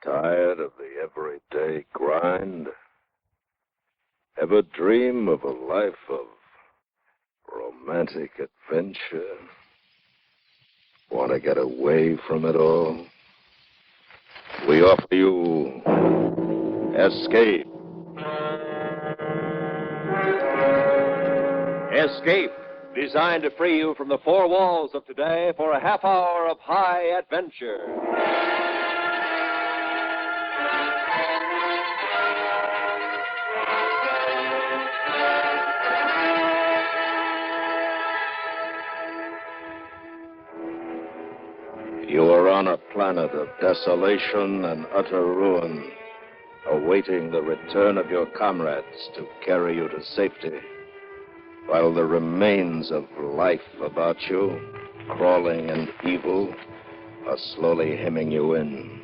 Tired of the everyday grind? Ever dream of a life of romantic adventure? Want to get away from it all? We offer you Escape. Escape, designed to free you from the four walls of today for a half hour of high adventure. You are on a planet of desolation and utter ruin, awaiting the return of your comrades to carry you to safety, while the remains of life about you, crawling and evil, are slowly hemming you in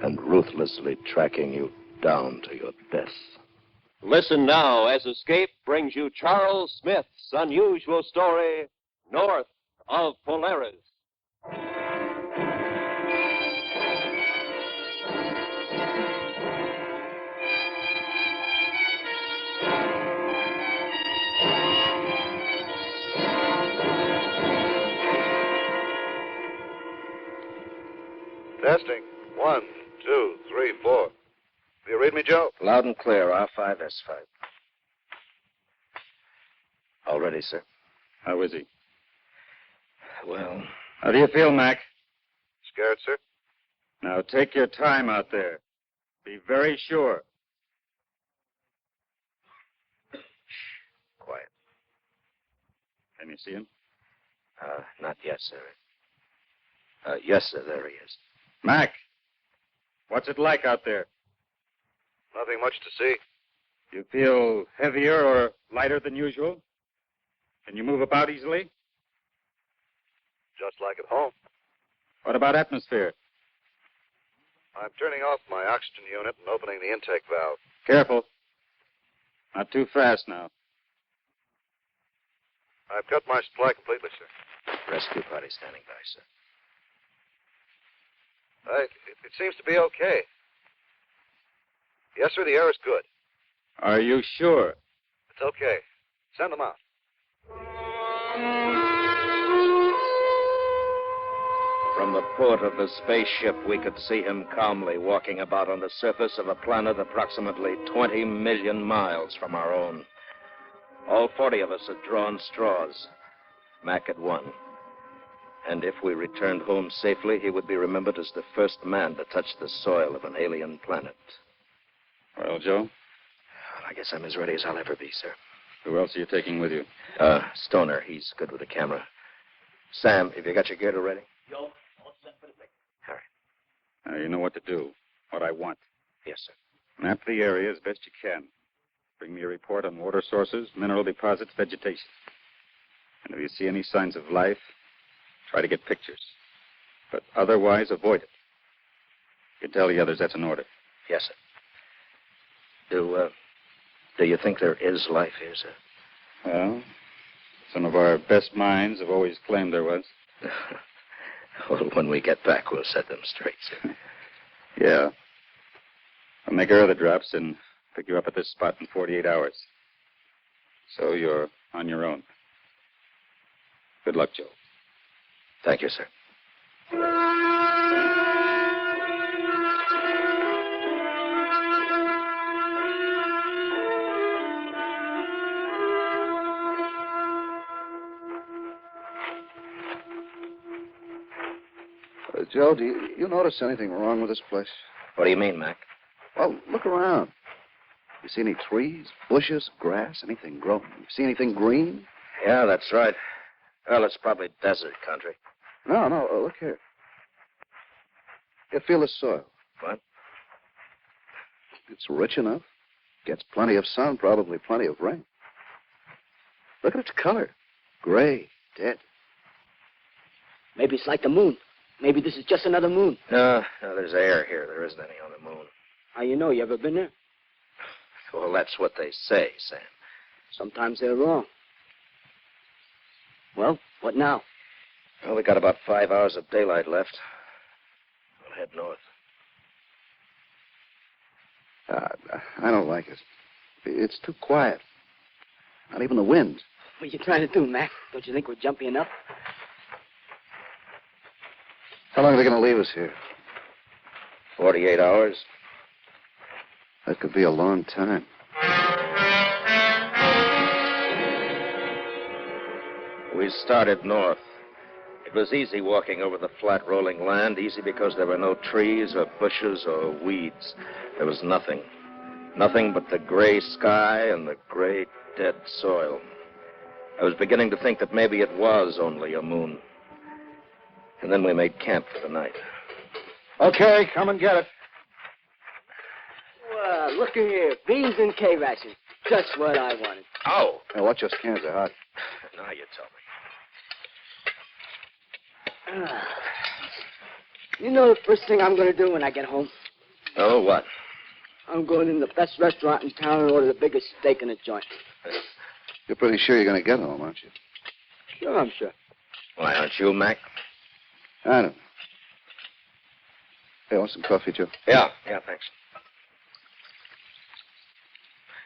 and ruthlessly tracking you down to your death. Listen now as Escape brings you Charles Smith's unusual story, North of Polaris. Testing. 1, 2, 3, 4. Do you read me, Joe? Loud and clear, R5S5. All ready, sir. How is he? Well, How do you feel, Mac? Scared, sir? Now take your time out there. Be very sure. quiet. Can you see him? Not yet, sir. Yes, sir, there he is. Mac, what's it like out there? Nothing much to see. You feel heavier or lighter than usual? Can you move about easily? Just like at home. What about atmosphere? I'm turning off my oxygen unit and opening the intake valve. Careful. Not too fast now. I've cut my supply completely, sir. Rescue party standing by, sir. It seems to be okay. Yes, sir, the air is good. Are you sure? It's okay. Send them out. From the port of the spaceship, we could see him calmly walking about on the surface of a planet approximately 20 million miles from our own. All 40 of us had drawn straws. Mac had won. And if we returned home safely, he would be remembered as the first man to touch the soil of an alien planet. Well, Joe? Well, I guess I'm as ready as I'll ever be, sir. Who else are you taking with you? Stoner. He's good with the camera. Sam, have you got your gear ready? Joe, all set for the break. All right. Now, you know what to do. What I want. Yes, sir. Map the area as best you can. Bring me a report on water sources, mineral deposits, vegetation. And if you see any signs of life, try to get pictures. But otherwise, avoid it. You can tell the others that's an order. Yes, sir. Do you think there is life here, sir? Well, some of our best minds have always claimed there was. Well, when we get back, we'll set them straight, sir. Yeah. I'll make our other drops and pick you up at this spot in 48 hours. So you're on your own. Good luck, Joe. Thank you, sir. Joe, do you notice anything wrong with this place? What do you mean, Mac? Well, look around. You see any trees, bushes, grass, anything growing? You see anything green? Yeah, that's right. Well, it's probably desert country. No, look here. You feel the soil. What? It's rich enough. Gets plenty of sun, probably plenty of rain. Look at its color. Gray, dead. Maybe it's like the moon. Maybe this is just another moon. No, there's air here. There isn't any on the moon. How you know? You ever been there? Well, that's what they say, Sam. Sometimes they're wrong. Well, what now? Well, we got about 5 hours of daylight left. We'll head north. I don't like it. It's too quiet. Not even the wind. What are you trying to do, Mac? Don't you think we're jumpy enough? How long are they going to leave us here? 48 hours. That could be a long time. We started north. It was easy walking over the flat, rolling land, easy because there were no trees or bushes or weeds. There was nothing. Nothing but the gray sky and the gray, dead soil. I was beginning to think that maybe it was only a moon. And then we made camp for the night. Okay, come and get it. Well, look here. Beans and K-ration. Just what I wanted. Oh! Now, watch those cans, they're hot. Now you tell me. You know the first thing I'm going to do when I get home? Oh, what? I'm going in the best restaurant in town and order the biggest steak in the joint. You're pretty sure you're going to get home, aren't you? Sure, I'm sure. Why, aren't you, Mac? I don't know. Hey, want some coffee, Joe? Yeah, thanks.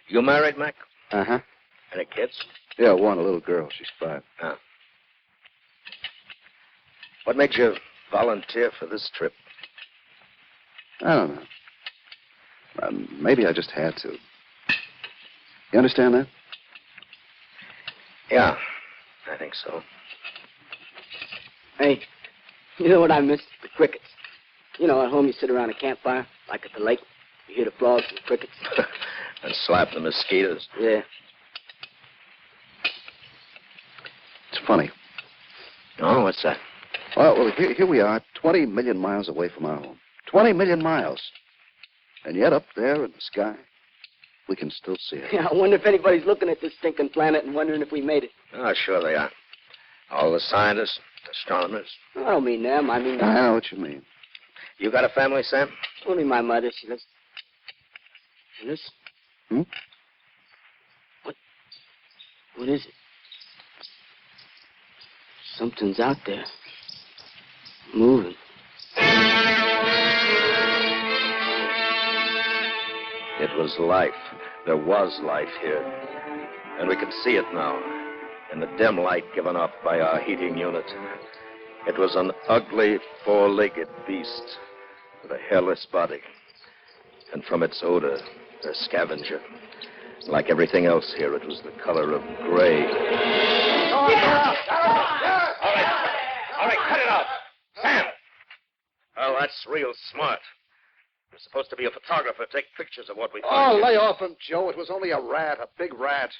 You married, Mac? Uh-huh. Any kids? Yeah, one, a little girl. She's 5. Oh. What made you volunteer for this trip? I don't know. Maybe I just had to. You understand that? Yeah, I think so. Hey, you know what I miss? The crickets. You know, at home you sit around a campfire, like at the lake. You hear the frogs and the crickets. And slap the mosquitoes. Yeah. It's funny. Oh, what's that? Well, here we are, 20 million miles away from our home. 20 million miles. And yet up there in the sky, we can still see it. Yeah, I wonder if anybody's looking at this stinking planet and wondering if we made it. Oh, sure they are. All the scientists, astronomers. I don't mean them. I mean... I know what you mean. You got a family, Sam? Only my mother. She lives... Listen. Hmm? What is it? Something's out there. Moving. It was life. There was life here. And we could see it now, in the dim light given off by our heating unit. It was an ugly, 4-legged beast with a hairless body. And from its odor, a scavenger. Like everything else here, it was the color of gray. All right, cut it out. Sam! Oh, that's real smart. You're supposed to be a photographer. Take pictures of what we Oh, find. lay off him, Joe. It was only a rat, a big rat.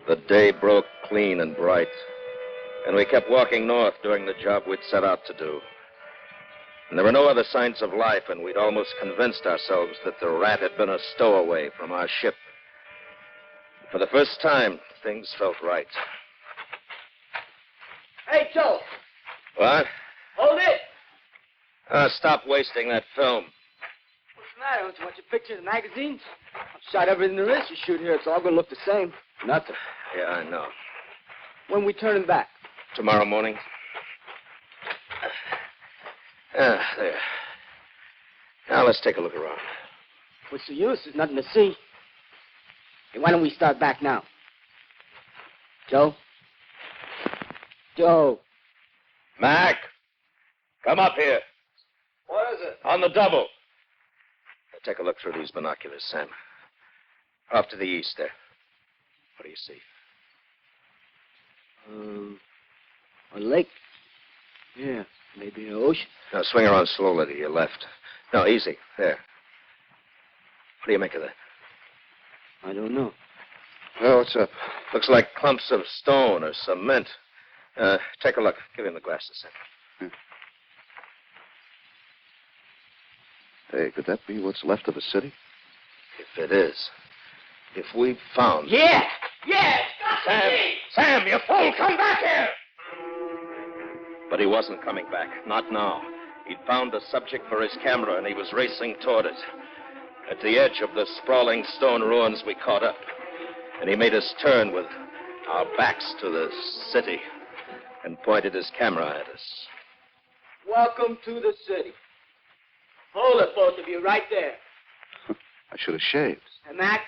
The day broke clean and bright, and we kept walking north doing the job we'd set out to do. And there were no other signs of life, and we'd almost convinced ourselves that the rat had been a stowaway from our ship. For the first time, things felt right. Hey, Joe. What? Hold it. Stop wasting that film. What's the matter? Don't you want your pictures in magazines? I've shot everything there is to shoot here. It's all going to look the same. Nothing. Yeah, I know. When we turning back? Tomorrow morning. There. Now, let's take a look around. What's the use? There's nothing to see. Hey, why don't we start back now? Joe? Joe. Mac, come up here. What is it? On the double. Now, take a look through these binoculars, Sam. Off to the east there. What do you see? A lake. Yeah, maybe an ocean. Now, swing around slowly to your left. No, easy. There. What do you make of that? I don't know. Oh, what's up? Looks like clumps of stone or cement. Take a look. Give him the glasses, Sam. Hey, could that be what's left of a city? If it is. If we've found... Yeah! Sam, you fool! Come back here! But he wasn't coming back. Not now. He'd found a subject for his camera, and he was racing toward it. At the edge of the sprawling stone ruins, we caught up. And he made us turn with our backs to the city. and pointed his camera at us. Welcome to the city. Hold it, both of you, right there. I should have shaved. And Mac,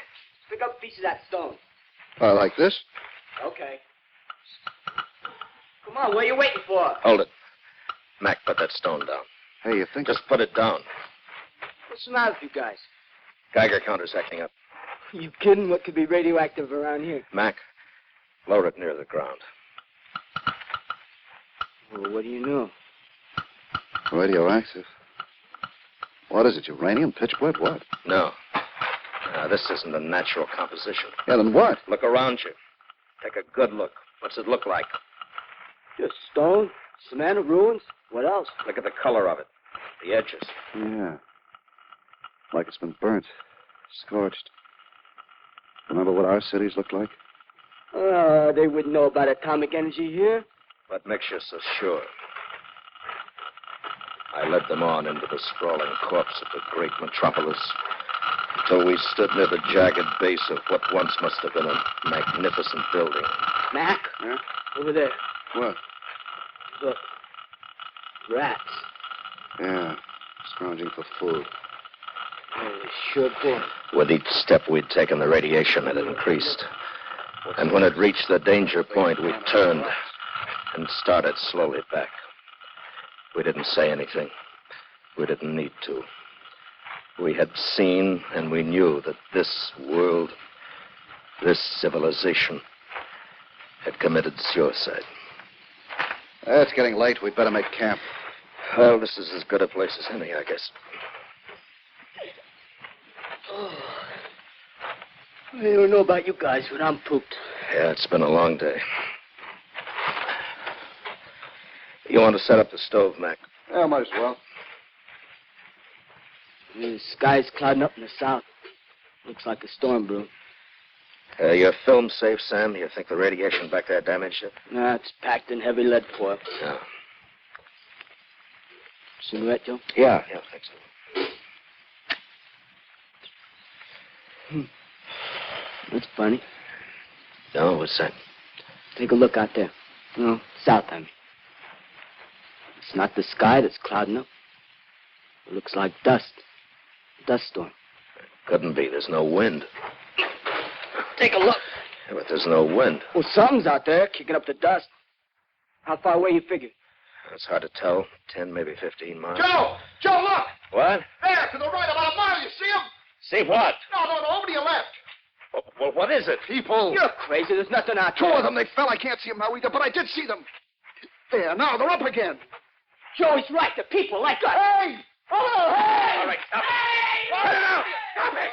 pick up a piece of that stone. Like this? Okay. Come on, what are you waiting for? Hold it. Mac, put that stone down. Hey, you think... Just put it down. What's the matter with you guys? Geiger counter's acting up. You kidding? What could be radioactive around here? Mac, lower it near the ground. Well, what do you know? Radioactive? What is it, uranium, pitchblende, what? No. This isn't a natural composition. Yeah, then what? Look around you. Take a good look. What's it look like? Just stone, cement, ruins. What else? Look at the color of it. The edges. Yeah. Like it's been burnt. Scorched. Remember what our cities looked like? They wouldn't know about atomic energy here. What makes you so sure? I led them on into the sprawling corpse of the great metropolis until we stood near the jagged base of what once must have been a magnificent building. Mac? Yeah? Over there. What? Look. Rats. Yeah. Scrounging for food. Sure did. With each step we'd taken, the radiation had increased. And when it reached the danger point, we turned and started slowly back. We didn't say anything. We didn't need to. We had seen and we knew that this world, this civilization, had committed suicide. It's getting late. We'd better make camp. Well, this is as good a place as any, I guess. I don't know about you guys, but I'm pooped. Yeah, it's been a long day. You want to set up the stove, Mac? Yeah, might as well. The sky's clouding up in the south. Looks like a storm brewing. Your film safe, Sam? You think the radiation back there damaged it? Nah, it's packed in heavy lead foil. Yeah. Cigarette, Joe? Yeah, thanks. That's funny. No, what's that? Take a look out there. No, south, I mean. It's not the sky that's clouding up. It looks like dust. Dust storm. Couldn't be. There's no wind. Take a look. Yeah, but there's no wind. Well, something's out there kicking up the dust. How far away you figure? It's hard to tell. 10, maybe 15 miles. Joe, look! What? There, to the right, about a mile. You see him? See what? No, over to your left. Well, what is it? People. You're crazy. There's nothing out there. Two of them, they fell. I can't see them now either, but I did see them. There, now they're up again. Joey's right. The people like us. Hey! Oh, hey! All right, stop it. Hey! Cut it out! Stop it!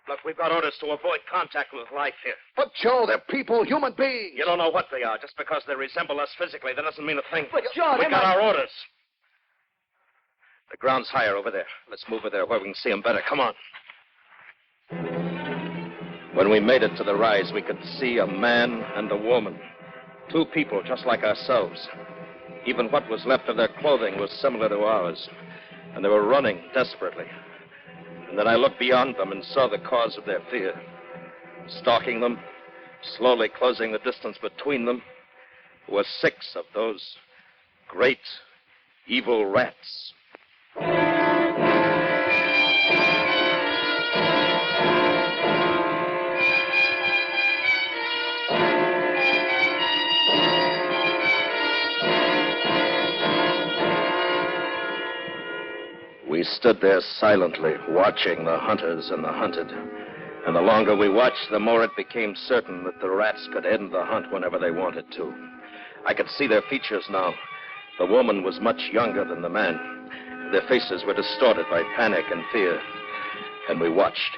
Look, we've got orders to avoid contact with life here. But, Joe, they're people, human beings. You don't know what they are. Just because they resemble us physically, that doesn't mean a thing. But, Joe, we got our orders. The ground's higher over there. Let's move over there where we can see them better. Come on. When we made it to the rise, we could see a man and a woman. Two people just like ourselves. Even what was left of their clothing was similar to ours. And they were running desperately. And then I looked beyond them and saw the cause of their fear. Stalking them, slowly closing the distance between them, were 6 of those great, evil rats. We stood there silently, watching the hunters and the hunted. And the longer we watched, the more it became certain that the rats could end the hunt whenever they wanted to. I could see their features now. The woman was much younger than the man. Their faces were distorted by panic and fear. And we watched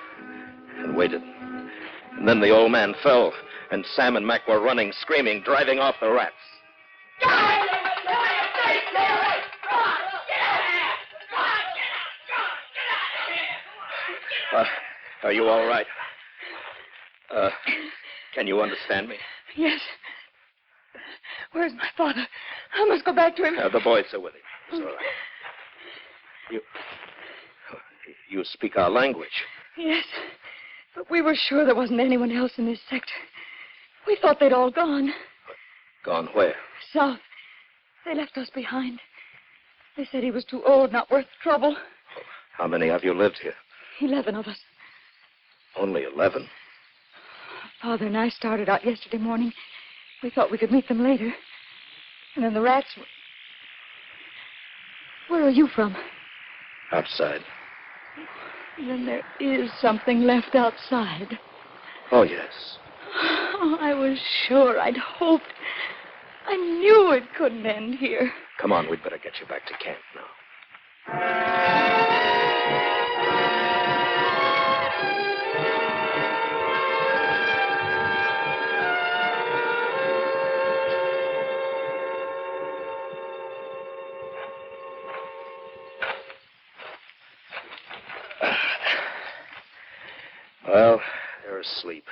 and waited. And then the old man fell, and Sam and Mac were running, screaming, driving off the rats. Are you all right? Can you understand me? Yes. Where's my father? I must go back to him. The boys are with him. It's all right. You speak our language. Yes. But we were sure there wasn't anyone else in this sector. We thought they'd all gone. Gone where? South. They left us behind. They said he was too old, not worth trouble. How many of you lived here? 11 of us. Only 11. Father and I started out yesterday morning. We thought we could meet them later. And then the rats... Where are you from? Outside. Then there is something left outside. Oh, yes. Oh, I was sure. I'd hoped. I knew it couldn't end here. Come on, we'd better get you back to camp now. Well, they're asleep.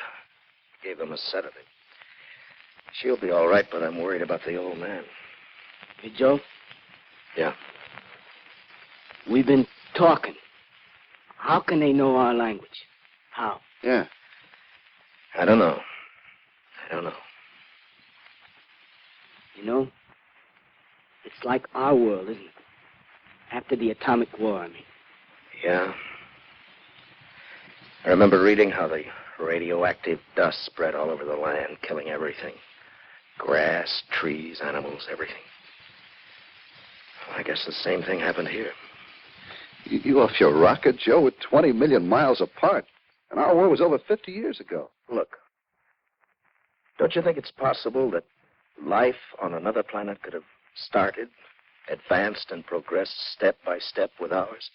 Gave them a sedative. She'll be all right, but I'm worried about the old man. Hey, Joe? Yeah. We've been talking. How can they know our language? How? Yeah. I don't know. You know, it's like our world, isn't it? After the atomic war, I mean. Yeah. I remember reading how the radioactive dust spread all over the land, killing everything. Grass, trees, animals, everything. I guess the same thing happened here. You off your rocket, Joe? We're 20 million miles apart. And our war was over 50 years ago. Look, don't you think it's possible that life on another planet could have started, advanced, and progressed step by step with ours?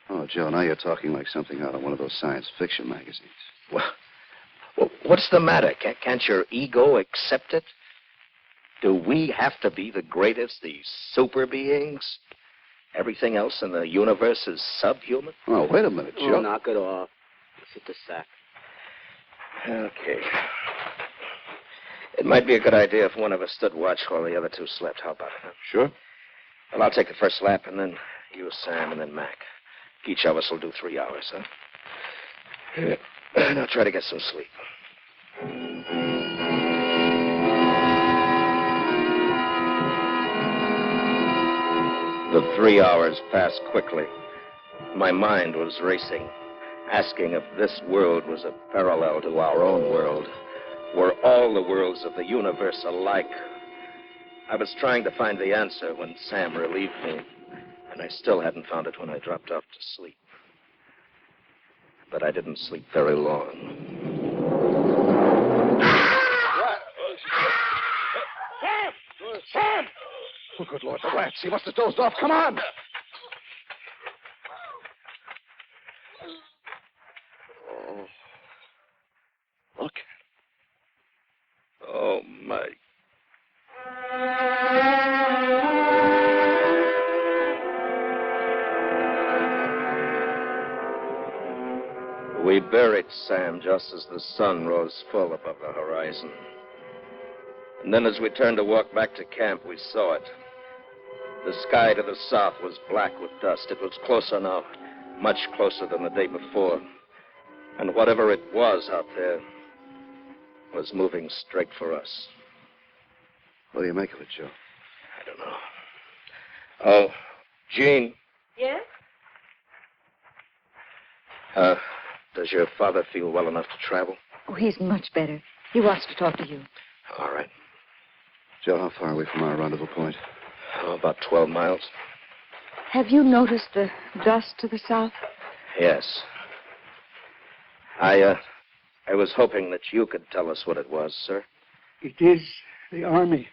Oh, Joe, now you're talking like something out of one of those science fiction magazines. Well, what's the matter? Can't your ego accept it? Do we have to be the greatest, the super beings? Everything else in the universe is subhuman? Oh, wait a minute, Joe. Oh, knock it off. Let's hit the sack. Okay. It might be a good idea if one of us stood watch while the other two slept. How about it, huh? Sure. Well, I'll take the first lap, and then you, Sam, and then Mac. Each of us will do 3 hours, huh? Now try to get some sleep. The 3 hours passed quickly. My mind was racing, asking if this world was a parallel to our own world. Were all the worlds of the universe alike? I was trying to find the answer when Sam relieved me, and I still hadn't found it when I dropped off to sleep. But I didn't sleep very long. Sam! Oh, good Lord, the rats. He must have dozed off. Come on! Oh. Look. Oh, my. We buried Sam just as the sun rose full above the horizon. And then as we turned to walk back to camp, we saw it. The sky to the south was black with dust. It was closer now, much closer than the day before. And whatever it was out there was moving straight for us. What do you make of it, Joe? I don't know. Oh, Jean. Yes? Does your father feel well enough to travel? Oh, he's much better. He wants to talk to you. All right. Joe, how far away from our rendezvous point? Oh, about 12 miles. Have you noticed the dust to the south? Yes. I was hoping that you could tell us what it was, sir. It is the army.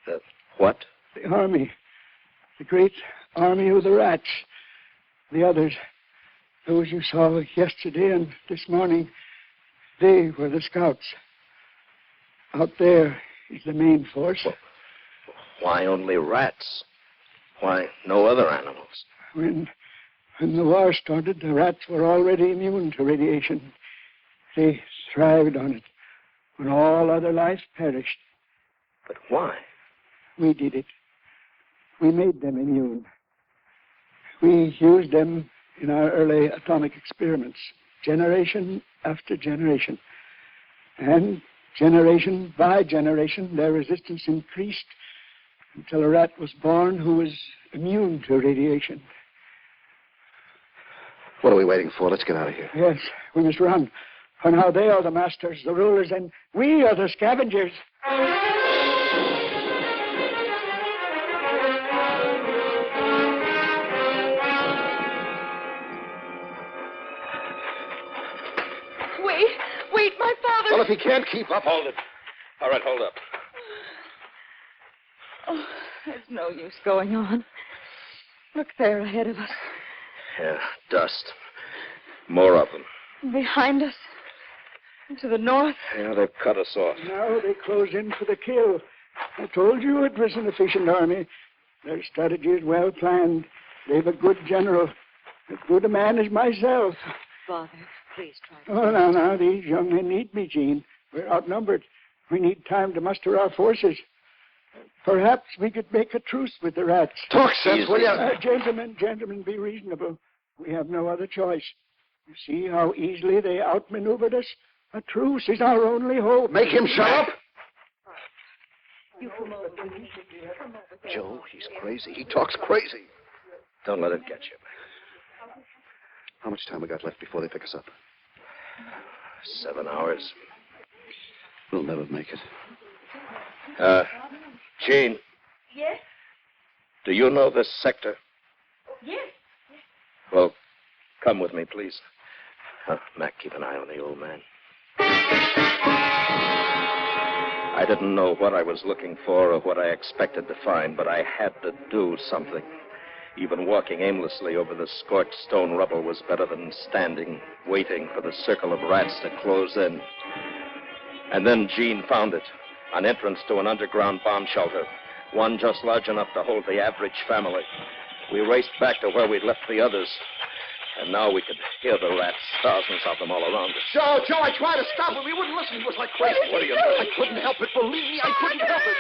The what? The army. The great army of the rats. The others. Those you saw yesterday and this morning, they were the scouts. Out there is the main force. Well, why only rats? Why no other animals? When the war started, the rats were already immune to radiation. They thrived on it when all other life perished. But why? We did it. We made them immune. We used them in our early atomic experiments, generation after generation. And Generation by generation, their resistance increased until a rat was born who was immune to radiation. What are we waiting for? Let's get out of here. Yes, we must run. For now they are the masters, the rulers, and we are the scavengers. Wait, my father. Well, if he can't keep up... Hold it. All right, hold up. Oh, there's no use going on. Look there ahead of us. Yeah, dust. More of them. Behind us. And to the north. Yeah, they've cut us off. Now they close in for the kill. I told you it was an efficient army. Their strategy is well planned. They've a good general. As good a man as myself. Father, please try to... Oh, now, these young men need me, Jean. We're outnumbered. We need time to muster our forces. Perhaps we could make a truce with the rats. Talk sense, will you? Gentlemen, be reasonable. We have no other choice. You see how easily they outmaneuvered us? A truce is our only hope. Make him shut up. You come over with me. Joe, he's crazy. He talks crazy. Don't let it get you. How much time we got left before they pick us up? 7 hours. We'll never make it. Jean. Yes? Do you know this sector? Yes. Well, come with me, please. Mac, keep an eye on the old man. I didn't know what I was looking for or what I expected to find, but I had to do something. Even walking aimlessly over the scorched stone rubble was better than standing, waiting for the circle of rats to close in. And then Jean found it, an entrance to an underground bomb shelter, one just large enough to hold the average family. We raced back to where we'd left the others, and now we could hear the rats, thousands of them all around us. Joe, I tried to stop him. He wouldn't listen. He was like crazy. What are you doing? I couldn't help it. Believe me, I couldn't help it.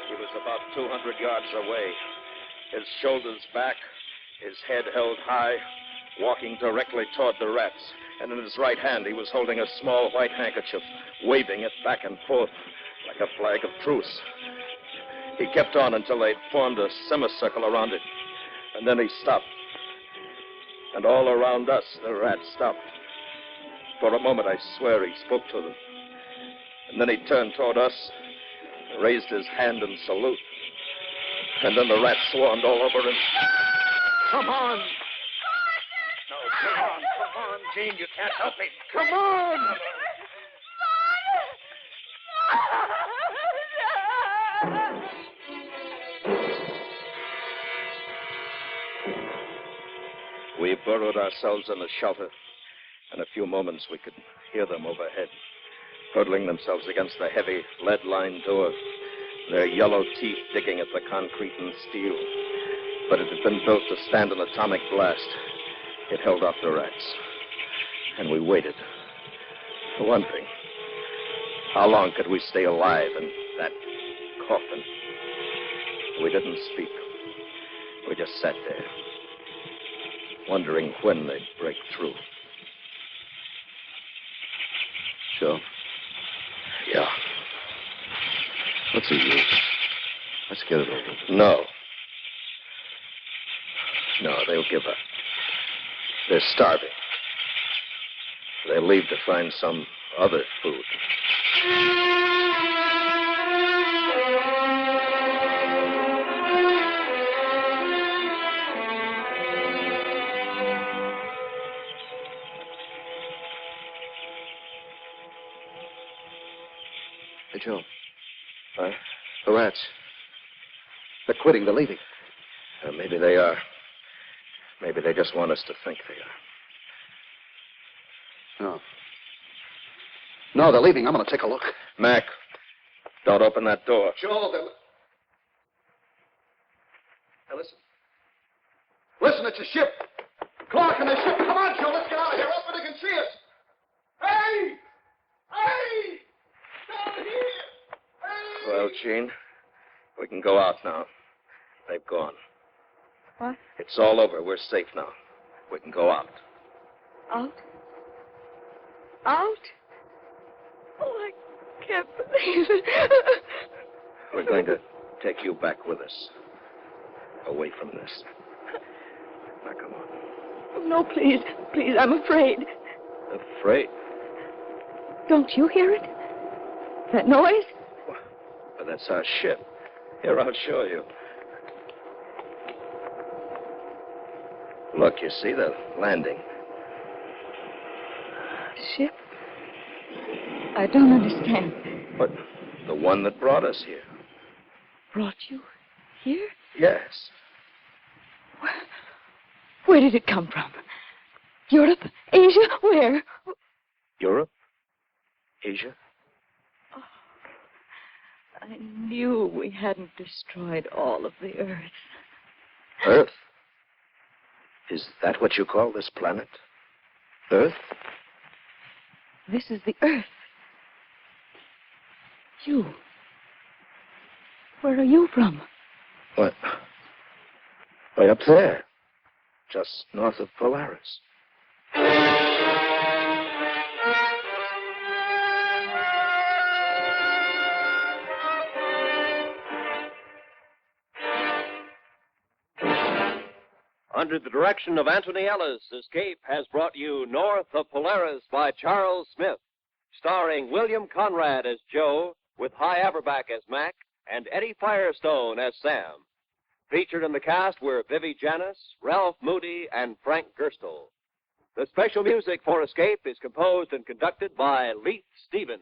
He was about 200 yards away, his shoulders back, his head held high, walking directly toward the rats. And in his right hand, he was holding a small white handkerchief, waving it back and forth like a flag of truce. He kept on until they'd formed a semicircle around it. And then he stopped. And all around us, the rats stopped. For a moment, I swear he spoke to them. And then he turned toward us, raised his hand in salute. And then the rats swarmed all over him. Come on. No, come on, Jean. You can't help me. Come on. We burrowed ourselves in the shelter. In a few moments, we could hear them overhead, hurtling themselves against the heavy, lead-lined door, their yellow teeth digging at the concrete and steel. But it had been built to stand an atomic blast. It held off the rats. And we waited. For one thing, how long could we stay alive in that coffin? We didn't speak. We just sat there, wondering when they'd break through. Joe? Yeah. What's the use? Let's get it over. No. No, they'll give up. They're starving. They'll leave to find some other food. Hey, Joe. Huh? The rats. They're quitting. They're leaving. Maybe they are. Maybe they just want us to think they are. No. No, they're leaving. I'm going to take a look. Mac, don't open that door. Joe, they're... Now, listen. Listen, it's a ship. Clark and the ship. Come on, Joe. Let's get out of here. Else they can see us. Hey! Hey! Down here! Hey! Well, Gene, we can go out now. They've gone. What? It's all over. We're safe now. We can go out. Out? Out? Oh, I can't believe it. We're going to take you back with us. Away from this. Now, come on. No, please. Please, I'm afraid. Afraid? Don't you hear it? That noise? But that's our ship. Here, I'll show you. Look, you see the landing. Ship? I don't understand. But the one that brought us here. Brought you here? Yes. Where did it come from? Europe? Asia? Where? Europe? Asia? Oh, I knew we hadn't destroyed all of the Earth. Earth? Is that what you call this planet? Earth? This is the Earth. You. Where are you from? What? Way up there. Just north of Polaris. Under the direction of Anthony Ellis, Escape has brought you North of Polaris by Charles Smith, starring William Conrad as Joe, with Hy Averback as Mac, and Eddie Firestone as Sam. Featured in the cast were Vivi Janis, Ralph Moody, and Frank Gerstle. The special music for Escape is composed and conducted by Leith Stevens.